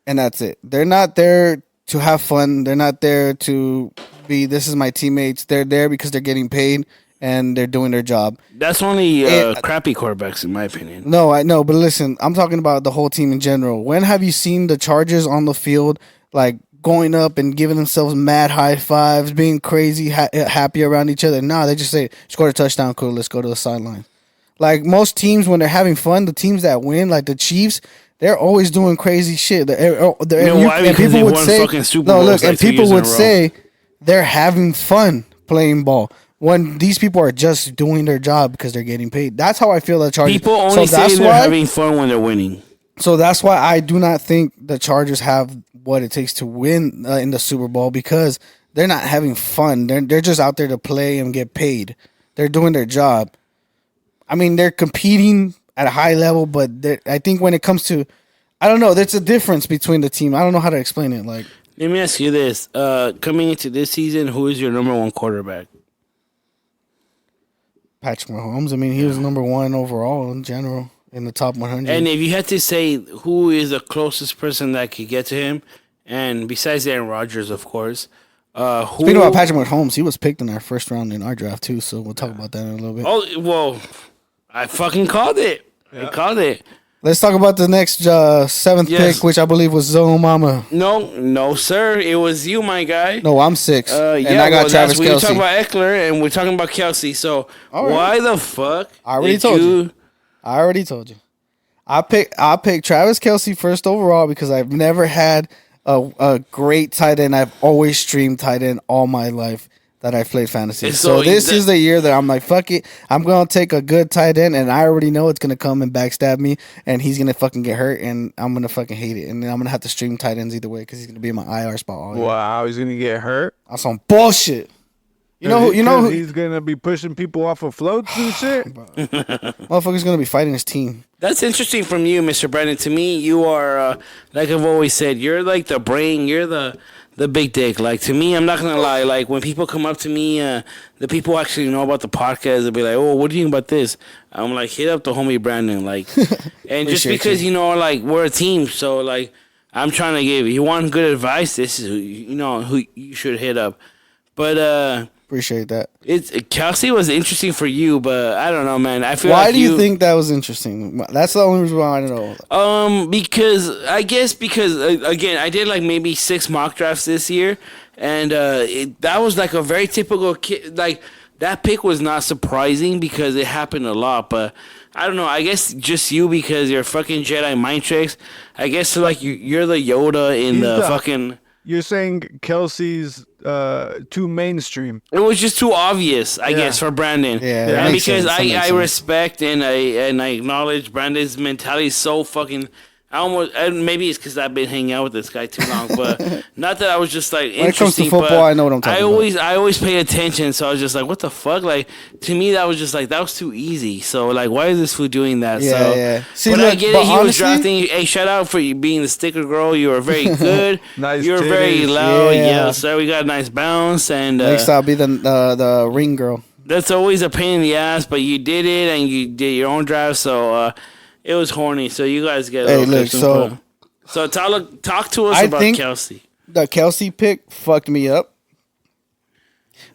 And that's it. They're not there to have fun. They're not there to be, this is my teammates. They're there because they're getting paid and they're doing their job. That's only crappy quarterbacks, in my opinion. No, I know. But listen, I'm talking about the whole team in general. When have you seen the Chargers on the field, like going up and giving themselves mad high fives, being crazy, happy around each other? Nah, they just say, scored a touchdown, cool, let's go to the sideline. Like most teams, when they're having fun, the teams that win, like the Chiefs, they're always doing crazy shit. Why? Because they won fucking Super Bowls like 2 years in a row. Say they're having fun playing ball when these people are just doing their job because they're getting paid. That's how I feel the Chargers. People only say they're having fun when they're winning. So that's why I do not think the Chargers have what it takes to win in the Super Bowl because they're not having fun. They're just out there to play and get paid. They're doing their job. I mean, they're competing at a high level, but I think when it comes to, I don't know, there's a difference between the team. I don't know how to explain it. Like, let me ask you this: coming into this season, who is your number one quarterback? Patrick Mahomes. I mean, he was number 1 overall in general in the top 100. And if you had to say who is the closest person that could get to him, and besides Aaron Rodgers, of course, speaking about Patrick Mahomes, he was picked in our first round in our draft too. So we'll talk about that in a little bit. Oh well, I fucking called it. I called it. Let's talk about the next 7th pick, which I believe was Zoe Mama. No, sir. It was you, my guy. No, I'm 6. And I got Travis Kelce. We're talking Kelce. about Eckler, and we're talking about Kelce. So why the fuck? I already told you. I picked Travis Kelce first overall because I've never had a great tight end. I've always streamed tight end all my life. that I played fantasy. And So so this the- is the year that I'm like, fuck it. I'm going to take a good tight end, and I already know it's going to come and backstab me, and he's going to fucking get hurt, and I'm going to fucking hate it. And then I'm going to have to stream tight ends either way because he's going to be in my IR spot all year. Wow, he's gonna get hurt. That's some bullshit. You know who he's gonna be pushing people off of floats and shit. motherfucker's going to be fighting his team. That's interesting from you, Mr. Brandon. To me, you are like I've always said. You're like the brain. You're the big dick. Like to me, I'm not gonna lie. Like when people come up to me, the people who actually know about the podcast, they'll be like, "Oh, what do you think about this?" I'm like, "Hit up the homie Brandon." Like, and just Appreciate because you. like we're a team, so like I'm trying to give you want good advice. This is who you should hit up. But Appreciate that. Kelsey was interesting for you, but I don't know, man. I feel Why like do you think that was interesting? That's the only reason why I don't know. Because again, I did like maybe 6 mock drafts this year, and that was like a very typical like that pick was not surprising because it happened a lot, but I don't know. I guess just you because you're fucking Jedi mind tricks. I guess like you're the Yoda in He's the the- fucking. You're saying Kelsey's too mainstream. It was just too obvious, I guess, for Brandon. Yeah, that and makes because sense. That makes I sense. respect and I acknowledge Brandon's mentality is so fucking. And maybe it's because I've been hanging out with this guy too long, but not that I was just like When it comes to interesting. football, but I know what I'm talking about. I always pay attention, so I was just like, what the fuck? Like to me, that was just like that was too easy. So like, why is this fool doing that? Yeah, so, yeah. See, but I look, get but it. He was honestly- drafting. Hey, shout out for you being the sticker girl. You were very good. Nice You were very titties. loud. Yeah. Yeah, so we got a nice bounce and. Next, I'll be the ring girl. That's always a pain in the ass, but you did it and you did your own draft, so it was horny. So you guys get a Hey, little look, clips and so- fun. So talk to us I about think- Kelsey. The Kelsey pick fucked me up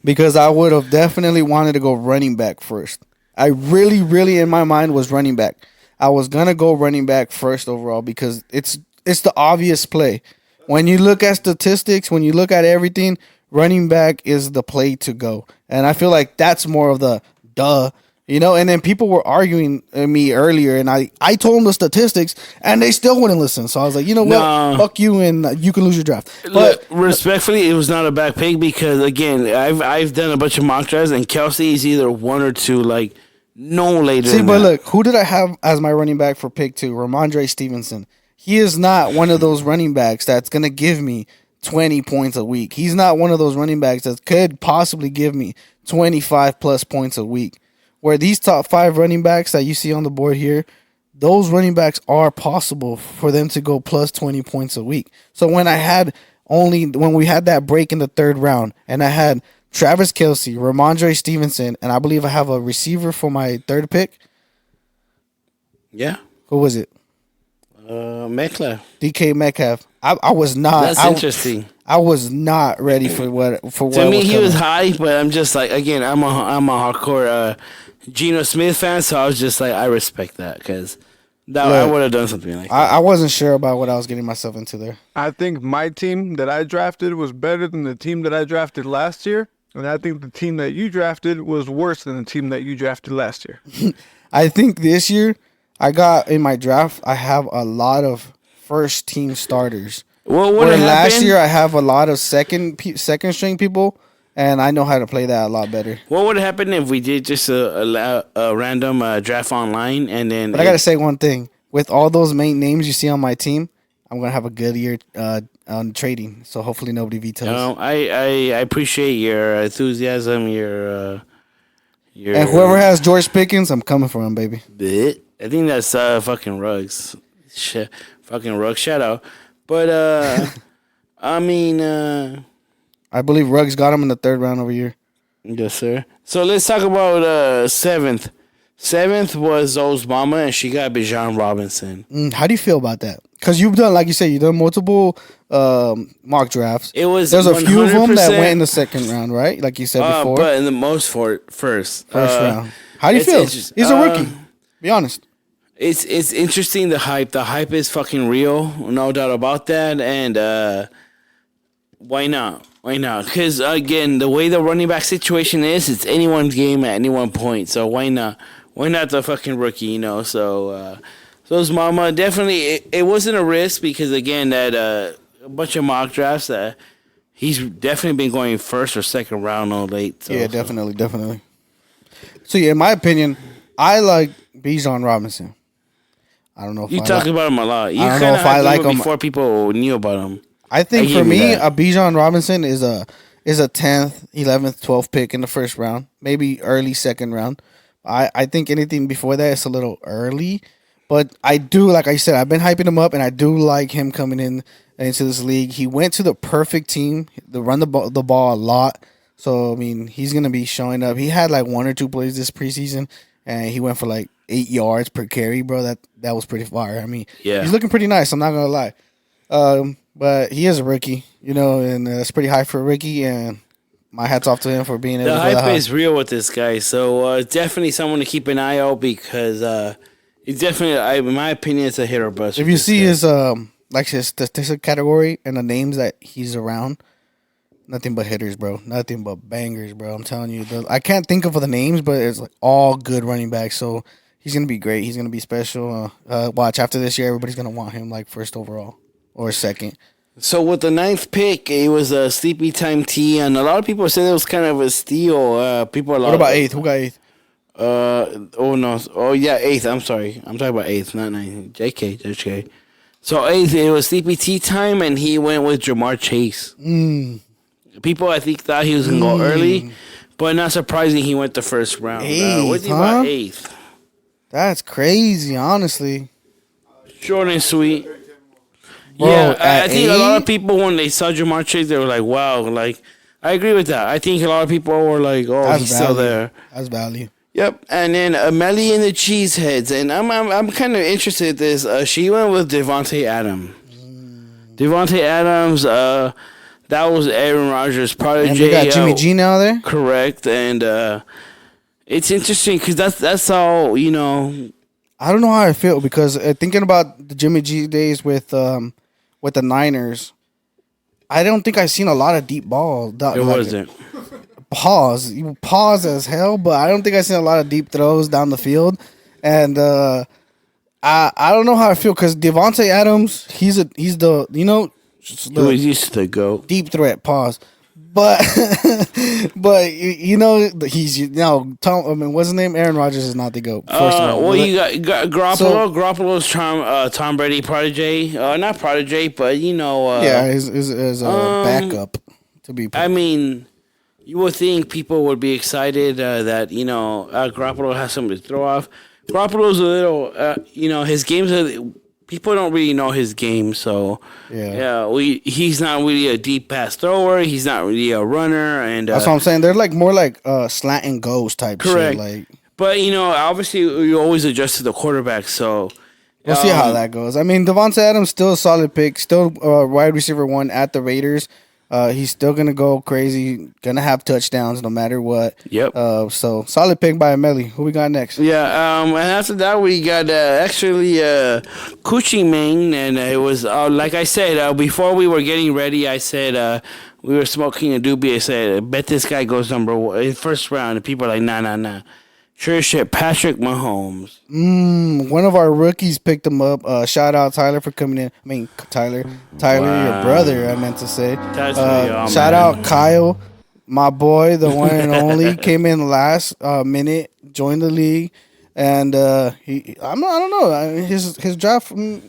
because I would have definitely wanted to go running back first. I really, really in my mind was running back. I was gonna go running back first overall because it's the obvious play. When you look at statistics, when you look at everything, running back is the play to go. And I feel like that's more of the duh. And then people were arguing me earlier, and I told them the statistics, and they still wouldn't listen. So I was like, you know what? No. Fuck you, and you can lose your draft. But Look, respectfully, it was not a bad pick because again, I've done a bunch of mock drafts and Kelsey is either 1 or 2, like no later. see, than but that. look, who did I have as my running back for pick 2? Ramondre Stevenson. He is not one of those running backs that's gonna give me 20 points a week. He's not one of those running backs that could possibly give me 25 plus points a week. Where these top 5 running backs that you see on the board here, those running backs are possible for them to go plus 20 points a week. So when we had that break in the 3rd round, and I had Travis Kelce, Ramondre Stevenson, and I believe I have a receiver for my 3rd pick. Yeah, Who was it? Metcalf. DK Metcalf. I was not. That's interesting. I was not ready for what. To me, he coming. was high, but I'm just like again, I'm a hardcore Geno Smith fan, so I was just like, I respect that because I Look, would have done something like that. I wasn't sure about what I was getting myself into there. I think my team that I drafted was better than the team that I drafted last year, and I think the team that you drafted was worse than the team that you drafted last year. I think this year I got in my draft. I have a lot of first team starters. Well, what Where happened? last year I have a lot of second string people, and I know how to play that a lot better. What would happen if we did just a random draft online and then? But I gotta say one thing: with all those main names you see on my team, I'm gonna have a good year on trading. So hopefully nobody vetoes. I appreciate your enthusiasm, your. And whoever has George Pickens, I'm coming for him, baby. I think that's fucking Ruggs. Fucking Ruggs. Shout out. But I mean, I believe Ruggs got him in the 3rd round over here. yes, sir. So let's talk about 7th. 7th was Zoe's mama, and she got Bijan Robinson. How do you feel about that? Because you've done, like you said, you've done multiple mock drafts. It was There's a few of them that 100%, went in the 2nd round, right? Like you said before. but in the most first First round. How do you it's feel? interest- He's a rookie. Be honest. It's interesting, the hype. The hype is fucking real, no doubt about that. And why not? Why not? Because, again, the way the running back situation is, it's anyone's game at any one point. So why not? Why not the fucking rookie, So his mama, definitely, it wasn't a risk because, again, that a bunch of mock drafts that he's definitely been going first or second round all late. So, Yeah, definitely. So yeah, in my opinion, I like Bijan Robinson. I don't know if You I talk like, about him a lot. You I don't know kind of if I like him. before people knew about him. I think I for give you me, that. a Bijan Robinson is a 10th, 11th, 12th pick in the first round, maybe early second round. I think anything before that is a little early, but I do, like I said, I've been hyping him up, and I do like him coming into this league. He went to the perfect team to run the ball a lot. So I mean, he's gonna be showing up. He had like one or two plays this preseason, and he went for like 8 yards per carry, bro. That was pretty fire. I mean, Yeah. he's looking pretty nice. I'm not gonna lie. But he is a rookie, and that's pretty high for a rookie. And my hats off to him for being able The to go that hype high. is real with this guy, so definitely someone to keep an eye out because it's definitely, in my opinion, it's a hit or bust. If with you this see guy. his like his statistic category and the names that he's around, nothing but hitters, bro. Nothing but bangers, bro. I'm telling you, I can't think of the names, but it's like all good running backs. So he's gonna be great. He's gonna be special. Watch after this year, everybody's gonna want him like first overall or second. So with the 9th pick, it was a sleepy time T, and a lot of people said it was kind of a steal. People, What about eighth? Who got eighth? Oh no, oh yeah, 8th. I'm sorry, I'm talking about 8th, not 9th. JK. So 8th, it was sleepy tea time, and he went with Jamar Chase. People, I think, thought he was gonna go early, but not surprising, he went the first round. What do you about 8th? That's crazy, honestly. Short and sweet. Bro, Yeah, I at think a lot of 8? people, when they saw Jamar Chase, they were like, wow. Like, I agree with that. I think a lot of people were like, oh, That's he's still value. there. That's value. Yep. And then Melly and the Cheeseheads. And I'm kind of interested in this. She went with Devontae Adams. Devontae Adams, that was Aaron Rodgers' prodigy. And they got Jimmy G now there. Correct. And it's interesting because that's all, I don't know how I feel because thinking about the Jimmy G days with the Niners, I don't think I've seen a lot of deep ball. it wasn't. You pause as hell, but I don't think I've seen a lot of deep throws down the field, and I don't know how I feel because Devontae Adams, he's the just He the was used to go. deep threat. Pause. But he's Tom. I mean, what's his name? Aaron Rodgers is not the GOAT. First of all, Well, you got Garoppolo. So- Garoppolo's Tom Brady protege. Not protege, but yeah, is a backup to be. I mean, you would think people would be excited that Garoppolo has something to throw off. Garoppolo's a little, his games people don't really know his game, so he's not really a deep pass thrower. He's not really a runner, and That's what I'm saying. They're like more like slant and goes type correct. shit. Like But obviously you always adjust to the quarterback, so we'll see how that goes. I mean, Devontae Adams still a solid pick, still wide receiver 1 at the Raiders. He's still gonna go crazy, gonna have touchdowns no matter what. Yep. So solid pick by Melly. Who we got next? Yeah, and after that we got actually Coochie Ming, and it was like I said before we were getting ready. I said we were smoking a doobie. I said, I bet this guy goes number 1 first round, and people are like, nah. Sure shit, Patrick Mahomes. One of our rookies picked him up. Shout out Tyler for coming in. I mean Tyler, your brother. I meant to say. That's pretty awesome, shout man. out Kyle, my boy, the one and only. Came in last minute, joined the league, and I don't know. His draft. I don't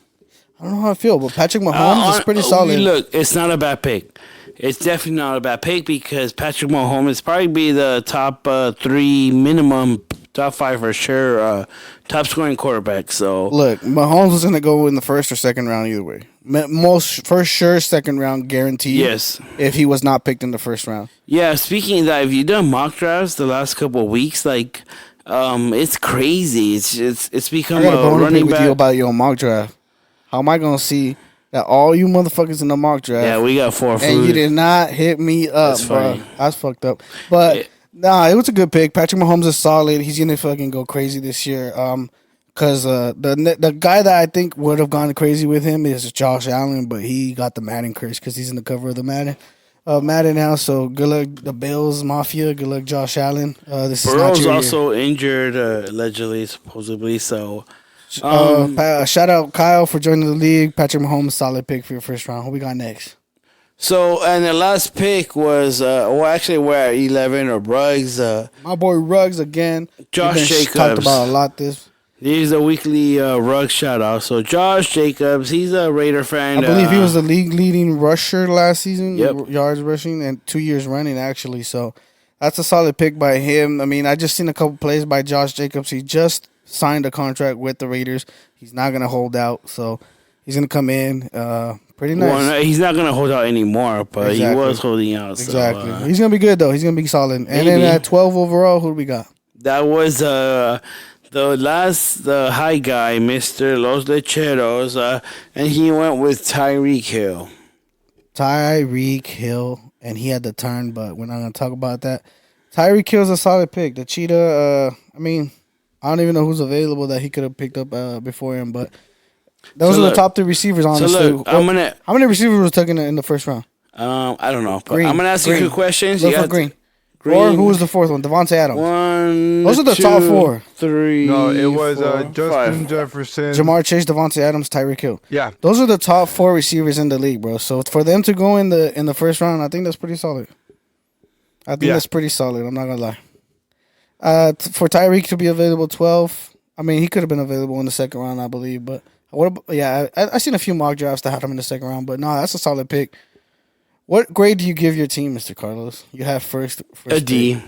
know how I feel, but Patrick Mahomes is pretty solid. Look, it's not a bad pick. It's definitely not a bad pick because Patrick Mahomes is probably be the top 3 minimum, top 5 for sure, top scoring quarterback. So Look, Mahomes was going to go in the first or second round either way. Most for sure second round guaranteed. yes. If he was not picked in the first round. Yeah, speaking of that, have you done mock drafts the last couple of weeks? Like, it's crazy. It's become I got a a bone to pick running with back. you about your mock draft. How am I going to see that all you motherfuckers in the mock draft? Yeah, we got 4 food. And you did not hit me up, That's bro. funny. That's fucked up. But Yeah. nah, it was a good pick. Patrick Mahomes is solid. He's gonna fucking go crazy this year. Cause the guy that I think would have gone crazy with him is Josh Allen, but he got the Madden curse because he's in the cover of the Madden now. So good luck the Bills Mafia. Good luck Josh Allen. This is not Burrow's your also injured, allegedly, supposedly. So year. Shout out Kyle for joining the league. Patrick Mahomes, solid pick for your first round. Who we got next? So, and the last pick was, well, actually, we're at 11 or Ruggs. My boy Ruggs again. Josh We've been Jacobs. talked about a lot this. He's a weekly Ruggs shout out. So, Josh Jacobs, he's a Raider fan. I believe he was the league leading rusher last season, Yep. yards rushing, and 2 years running actually. So that's a solid pick by him. I mean, I just seen a couple plays by Josh Jacobs. He just signed a contract with the Raiders. He's not gonna hold out, so he's gonna come in. Pretty nice. Well, no, he's not going to hold out anymore, but he Exactly. was holding out. So, Exactly. He's gonna be good though. He's gonna be solid. And then Maybe. at 12 overall, who do we got? that was the high guy, Mr. Los Lecheros, and he went with Tyreek Hill. Tyreek Hill, and he had the turn, but we're not gonna talk about that. Tyreek Hill's a solid pick. The cheetah. I mean, I don't even know who's available that he could have picked up before him, but those So are look- the top 3 receivers. So Honestly, look, I'm gonna. how many receivers was taken in the first round? I don't know, but Green. I'm gonna ask you Green. two questions. Look You for got Green. Green. Or who was the fourth one? Devontae Adams. One. Those are the top 4. 3. No, it was 4, Justin 5. Jefferson. Jamar Chase, Devontae Adams, Tyreek Hill. Yeah. Those are the top 4 receivers in the league, bro. So for them to go in the first round, I think that's pretty solid. I think Yeah. that's pretty solid. I'm not gonna lie. For Tyreek to be available 12, I mean he could have been available in the second round, I believe. But I seen a few mock drafts that had him in the second round, but no, that's a solid pick. What grade do you give your team, Mr. Carlos? You have first A D. pick.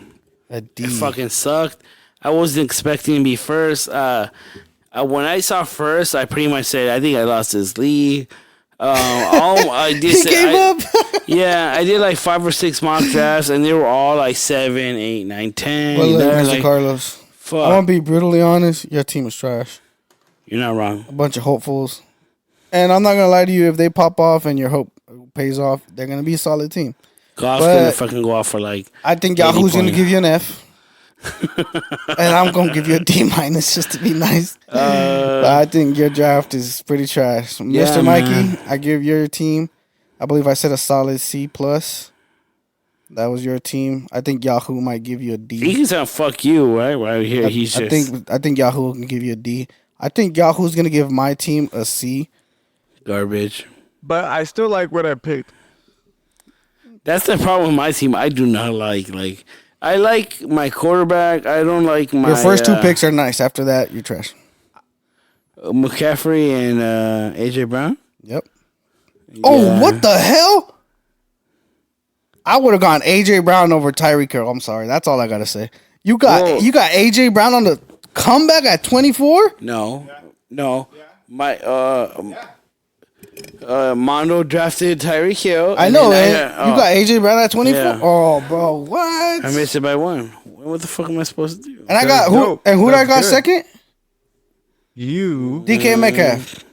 A D. It fucking sucked. I wasn't expecting to be first. When I saw first, I pretty much said, I think I lost this league. I did He gave up. Yeah, I did like 5 or 6 mock drafts, and they were all like 7, 8, 9, 10. Well, look, They're Mr. like, Carlos. I fuck. want to be brutally honest. Your team is trash. You're not wrong. A bunch of hopefuls. And I'm not gonna lie to you. If they pop off and your hope pays off, they're gonna be a solid team. Goff's But- gonna fucking go off for like. I think 80 Yahoo's gonna points. give you an F. And I'm gonna give you a D minus just to be nice. But I think your draft is pretty trash. Yeah, Mr. Mikey, man. I give your team, I believe I said a solid C plus. That was your team. I think Yahoo might give you a D. He can sound fuck you, right here. He's I just think Yahoo can give you a D. I think Yahoo's gonna give my team a C. garbage. But I still like what I picked. That's the problem with my team. I do not like. I like my quarterback. I don't like my. Your first 2 picks are nice. After that, you're trash. McCaffrey and AJ Brown. Yep. Oh, Yeah. what the hell? I would have gone AJ Brown over Tyreek Hill. I'm sorry. That's all I gotta say. You got Whoa. AJ Brown on the comeback at 24. No. My Mondo drafted Tyreek Hill. I and know, then man. You got AJ Brown at 24. Yeah. Oh, bro, what? I missed it by 1. What the fuck am I supposed to do? And I got who? dope. And who did I That's got good. second? You DK Metcalf.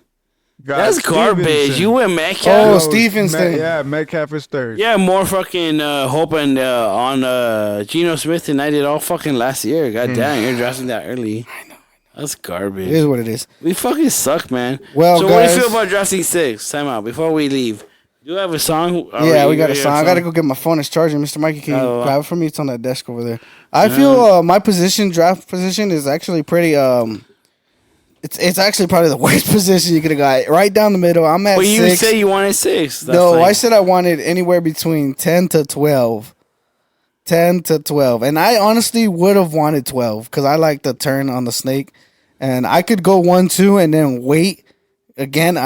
got That's garbage. Stevenson. You went Metcalf. Oh, No, Stevenson. Yeah, Metcalf is third. Yeah, more fucking hoping on Geno Smith than I did all fucking last year. God damn, you're drafting that early. I know. That's garbage. It is what it is. We fucking suck, man. Well, so what do you guys- feel about drafting 6? Time out before we leave. Do you have a song? Yeah, we got a song. I gotta go get my phone. It's charging. Mr. Mikey, can you Oh. grab it for me? It's on that desk over there. I feel my draft position, is actually pretty. It's actually probably the worst position you could have got. Right down the middle. I'm at Well, you 6. say you wanted 6. That's No, like- I said I wanted anywhere between 10 to 12. 10 to 12. And I honestly would have wanted 12 because I like the turn on the snake. And I could go 1, 2, and then wait. Again,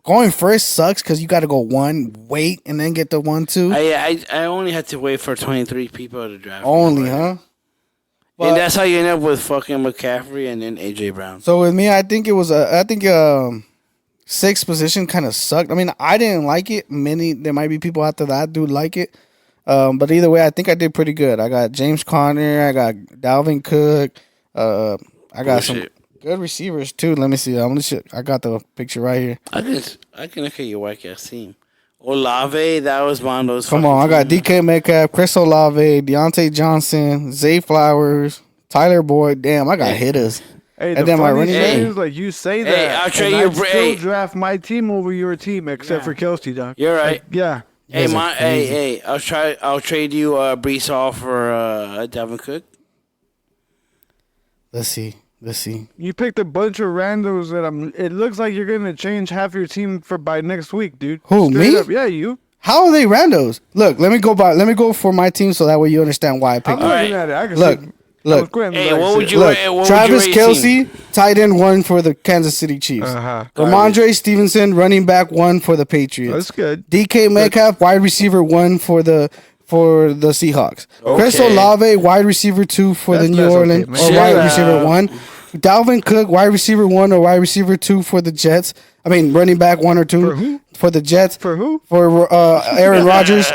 going first sucks because you got to go 1, wait, and then get the 1, 2. I only had to wait for 23 people to draft. Only, huh? And that's how you end up with fucking McCaffrey and then AJ Brown. So with me, I think it was sixth position kind of sucked. I mean, I didn't like it. There might be people out there that do like it. But either way, I think I did pretty good. I got James Conner. I got Dalvin Cook. I got some Bullshit. good receivers too. Let me see. I got the picture right here. I can look at your white ass team. Olave, that was Mondo's. Come on, I got DK Metcalf, Chris Olave, Deontay Johnson, Zay Flowers, Tyler Boyd. Damn, I got hitters. Hey, And the then my funny running thing back. is, like, you say Hey, that, I'll trade and you I'd a still break. draft my team over your team, except for Kelsey, Doc. You're right. Yeah. Hey, guys are hey, I'll trade you Brees Hall for Dalvin Cook. Let's see. You picked a bunch of randos that it looks like you're gonna change half your team by next week, dude. Who, Straight me? up. Yeah, you. How are they randos? Look, let me go for my team so that way you understand why I I'm picked looking them. at it. I can Look, see. look. Hey, what would you Look, rate? What Travis would you rate your team? Kelce, tight end 1 for the Kansas City Chiefs. Uh-huh. Ramondre Stevenson, running back 1 for the Patriots. That's good. DK Metcalf, wide receiver 1 for the Seahawks. Chris Okay. Olave, wide receiver 2 for the That's New okay, Orleans, man. or Shut wide up. receiver 1. Dalvin Cook, wide receiver 1 or wide receiver 2 for the Jets. I mean, running back 1 or 2 For who? for the Jets. For who? For Aaron Rodgers.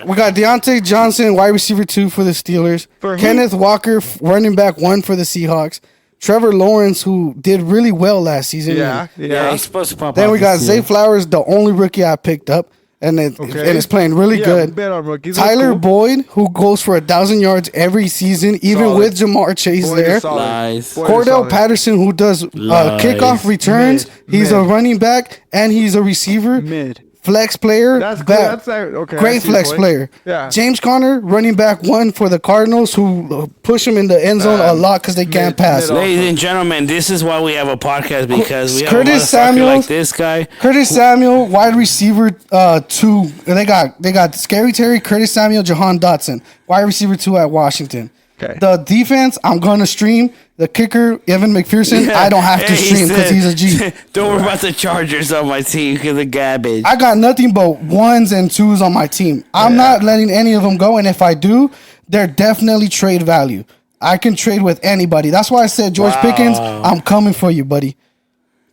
We got Deontay Johnson, wide receiver 2 for the Steelers. For who? Kenneth Walker, running back 1 for the Seahawks. Trevor Lawrence, who did really well last season. Yeah. Yeah, Yeah. he's supposed to pop Then out we got this Zay year. Flowers, the only rookie I picked up, and Okay. it's playing really Yeah, good. bet on rookies. That's Tyler cool. Boyd, who goes for 1,000 yards every season, even Solid. with Jamar Chase Boyd is there. solid. Lies. Boyd is Cordell solid. Patterson, who does Lies. kickoff returns. He's a Mid. running back and he's a receiver. Mid. Flex player. That's good. back. That's okay. I Great see your flex point. player. Yeah. James Conner, running back 1 for the Cardinals, who push him in the end zone a lot because they can't mid- pass. mid- Ladies and gentlemen, this is why we have a podcast, because we have Curtis a motherfucker Samuel. like this guy. Curtis Samuel, wide receiver 2. They got Scary Terry, Curtis Samuel, Jahan Dotson, wide receiver 2 at Washington. Okay. The defense, I'm gonna stream. The kicker, Evan McPherson, I don't have to Hey, stream because said, he's a G. Don't worry about the Chargers on my team because of garbage. I got nothing but 1s and 2s on my team. I'm not letting any of them go, and if I do, they're definitely trade value. I can trade with anybody. That's why I said, George Pickens, I'm coming for you, buddy.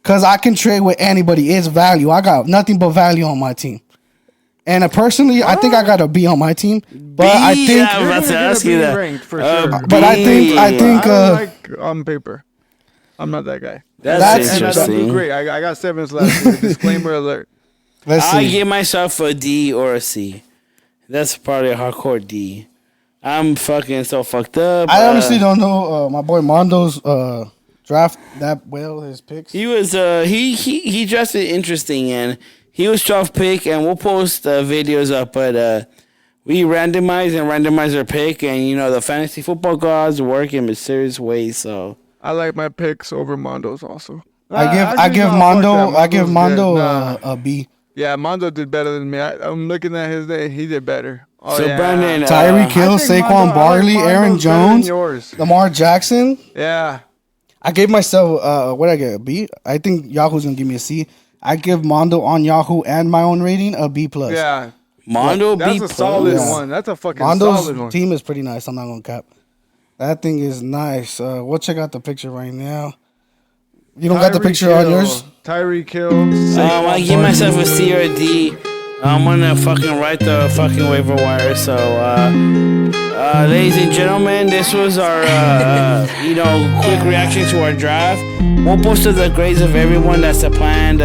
Because I can trade with anybody. It's value. I got nothing but value on my team. And personally, I think I got to be on my team. But I B, think, I was about to You're ask gonna you be that. ranked for sure. but I think I don't uh, like on paper. I'm not that guy. That's And I don't do interesting. great. I got 7s last year. Disclaimer alert. let's I see. give myself a D or a C. That's probably a hardcore D. I'm fucking so fucked up. I honestly don't know my boy Mondo's draft that well, his picks. He was he drafted interesting, and he was 12th pick, and we'll post videos up, but we randomize our pick, and you know the fantasy football gods work in mysterious ways. So I like my picks over Mondo's also. I give Mondo a B. Yeah, Mondo did better than me. I'm looking at his day. He did better. Oh, so yeah. Brandon, Tyreek Hill, I think Saquon Mondo- I like Barkley, Mondo's Aaron better than Jones, yours. Lamar Jackson. Yeah. I gave myself what I get, a B. I think Yahoo's gonna give me a C. I give Mondo on Yahoo and my own rating a B plus. Yeah. Mondo That's B a solid Yeah. one. That's a fucking solid one. Mondo's team is pretty nice. I'm not gonna cap. That thing is nice. We'll check out the picture right now. You don't got the Tyreek picture on Hill, yours? Tyreek Hill. I give myself a C or a D. I'm gonna fucking write the fucking waiver wire. So, ladies and gentlemen, this was our quick reaction to our draft. We'll post the grades of everyone. That's the plan.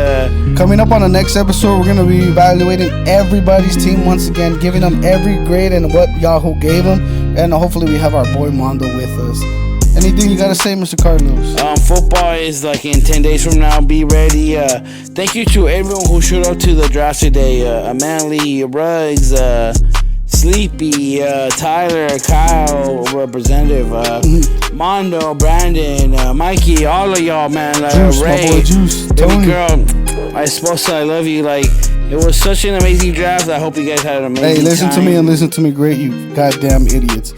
Coming up on the next episode, we're gonna be evaluating everybody's team once again, giving them every grade and what Yahoo gave them, and hopefully we have our boy Mondo with us. Anything you gotta say, Mr. Carlos? Football is like in 10 days from now. Be ready. Thank you to everyone who showed up to the draft today. Manly, Ruggs, Sleepy, Tyler, Kyle, Representative, Mondo, Brandon, Mikey, all of y'all, man. Juice, Ray, my boy Juice, baby Tony. girl. I suppose I love you. Like, it was such an amazing draft. I hope you guys had an amazing Hey, listen to time. me and listen to me great, you goddamn idiots.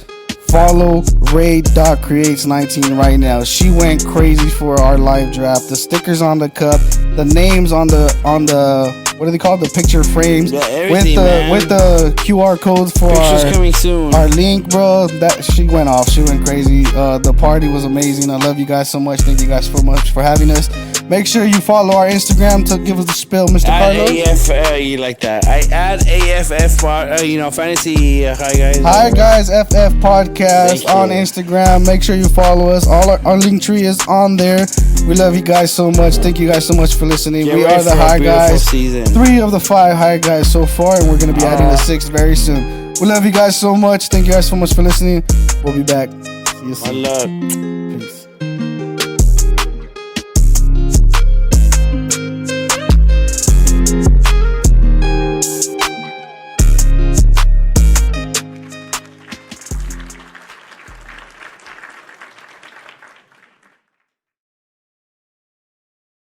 Follow Ray.creates19 right now. She went crazy for our live draft. The stickers on the cup, the names on the what do they call it? The picture frames Yeah, with everything, man. with the QR codes for Pictures coming soon. our link, bro. That she went off. She went crazy. The party was amazing. I love you guys so much. Thank you guys so much for having us. Make sure you follow our Instagram to give us the spill, Mr. Add Carlos. AF, you like that? I add AFF, fantasy. Hi guys. Hi guys, FF Podcast Thank on you. Instagram. Make sure you follow us. All our link tree is on there. We love you guys so much. Thank you guys so much for listening. Get We ready are the for a High beautiful Guys. season. 3 of the 5 High Guys so far, and we're gonna be adding the 6th very soon. We love you guys so much. Thank you guys so much for listening. We'll be back. See you My soon. love. Peace.